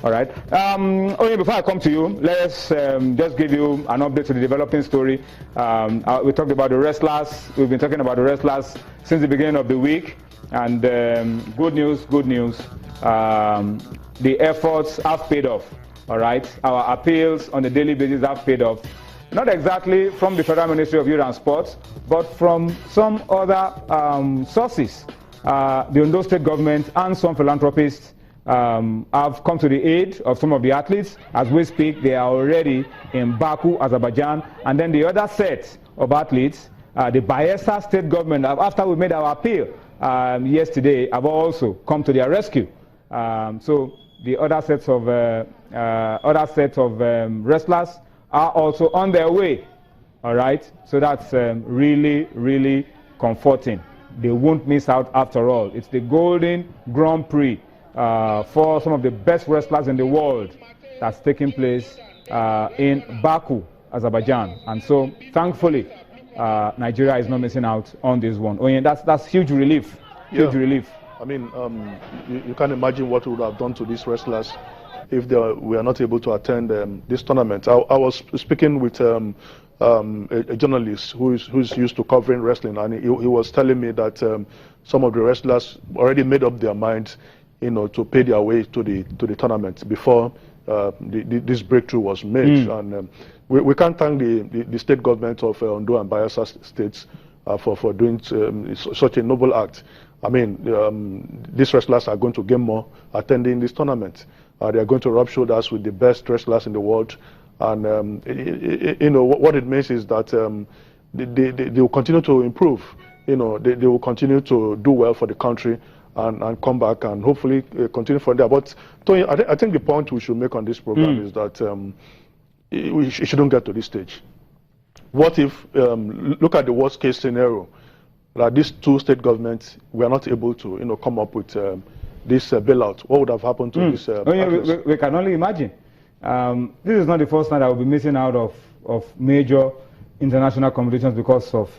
All right. Only before I come to you, let's just give you an update to the developing story. We talked about the wrestlers. We've been talking about the wrestlers since the beginning of the week. And good news, good news. The efforts have paid off. All right. Our appeals on a daily basis have paid off. Not exactly from the Federal Ministry of Youth and Sports, but from some other sources. The Ondo State government and some philanthropists have come to the aid of some of the athletes. As we speak, they are already in Baku, Azerbaijan. And then the other set of athletes, the Bayelsa State government, after we made our appeal yesterday, have also come to their rescue. So the other sets of wrestlers are also on their way. All right? So that's really, really comforting. They won't miss out after all. It's the Golden Grand Prix for some of the best wrestlers in the world that's taking place in Baku, Azerbaijan. And so, thankfully, Nigeria is not missing out on this one. Oh, yeah, that's huge relief. Huge relief. I mean, you can't imagine what we would have done to these wrestlers if they were not able to attend this tournament. I was speaking with a journalist who's used to covering wrestling, and he was telling me that some of the wrestlers already made up their minds, to pay their way to the tournament before this breakthrough was made. And we can't thank the state government of Ondo and Bayelsa states for doing such a noble act. I mean, these wrestlers are going to gain more attending this tournament. They are going to rub shoulders with the best wrestlers in the world. And, what it means is that they will continue to improve. They will continue to do well for the country and come back and hopefully continue from there. But, Tony, I think the point we should make on this program is that we shouldn't get to this stage. What if, look at the worst case scenario, that these two state governments were not able to, come up with this bailout? What would have happened to this? We can only imagine. This is not the first time I will be missing out of major international competitions because of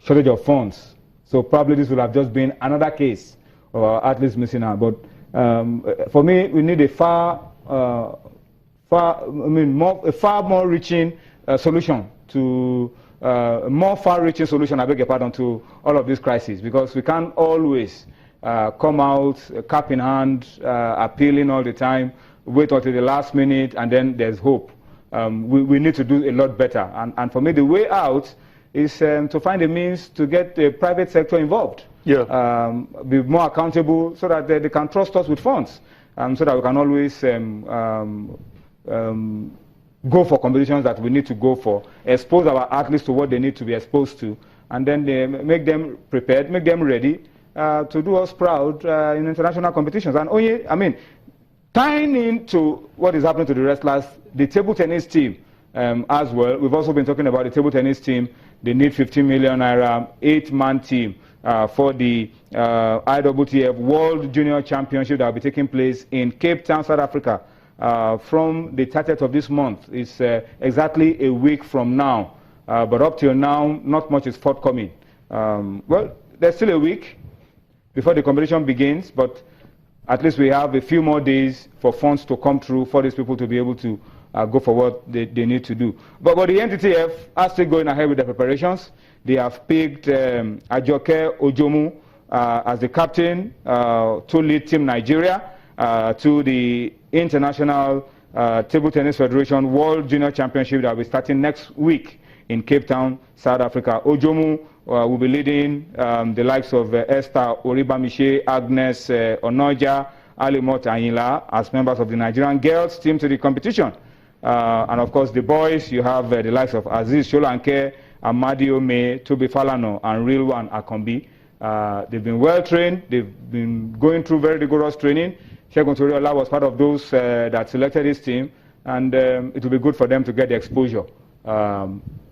shortage of funds. So probably this will have just been another case of athletes missing out. But for me, we need a far more reaching solution to more far-reaching solution. I beg your pardon, to all of these crises, because we can't always come out cap in hand, appealing all the time. Wait until the last minute, and then there's hope. We need to do a lot better. And for me, the way out is to find a means to get the private sector involved. Yeah. Be more accountable so that they can trust us with funds, so that we can always go for competitions that we need to go for, expose our athletes to what they need to be exposed to, and then make them prepared, make them ready to do us proud in international competitions. And tying into what is happening to the wrestlers, the table tennis team as well. We've also been talking about the table tennis team. They need 15 million naira, 8-man team for the IWTF World Junior Championship that will be taking place in Cape Town, South Africa, from the 30th of this month. It's exactly a week from now. But up till now, not much is forthcoming. Well, there's still a week before the competition begins, but at least we have a few more days for funds to come through for these people to be able to go for what they need to do. But the NTTF are still going ahead with their preparations. They have picked Ajoke Ojomu as the captain to lead Team Nigeria to the International Table Tennis Federation World Junior Championship that will be starting next week in Cape Town, South Africa. Ojomu will be leading the likes of Esther Oribamiche, Agnes Onoja, Alimot Ayinla as members of the Nigerian girls team to the competition. And of course, the boys, you have the likes of Aziz Sholanke, Amadi Ome, Tobi Falano, and Rilwan Akombi. They've been well trained. They've been going through very rigorous training. Shegun Toriola was part of those that selected his team, and it will be good for them to get the exposure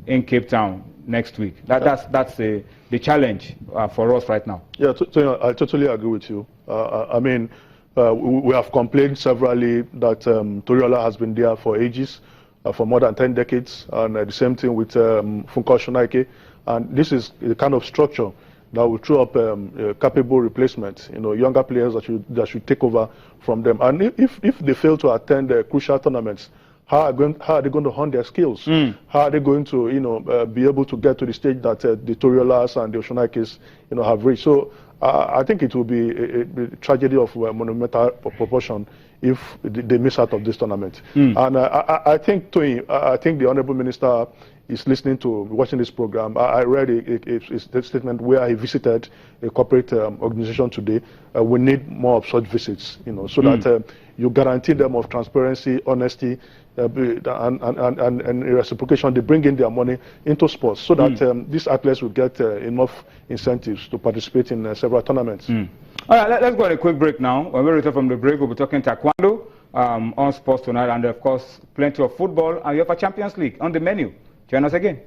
in Cape Town next week. That's the challenge for us right now. Yeah, I totally agree with you. We have complained severally that Toriola has been there for ages, for more than 10 decades, and the same thing with Funko Shonaike. And this is the kind of structure that will throw up capable replacements, younger players that should take over from them. And if they fail to attend crucial tournaments, how are they going to hone their skills? How are they going to, be able to get to the stage that the Toriolas and the Oshonaikis, have reached? So I think it will be a tragedy of monumental proportion if they miss out of this tournament. And I think the Honourable Minister is watching this program. I read a statement where he visited a corporate organization today. We need more of such visits, so that you guarantee them of transparency, honesty, and reciprocation. They bring in their money into sports so that these athletes will get enough incentives to participate in several tournaments. All right, let's go on a quick break now. When we return from the break, we'll be talking taekwondo on Sports Tonight, and of course, plenty of football and UEFA Champions League on the menu. Join us again.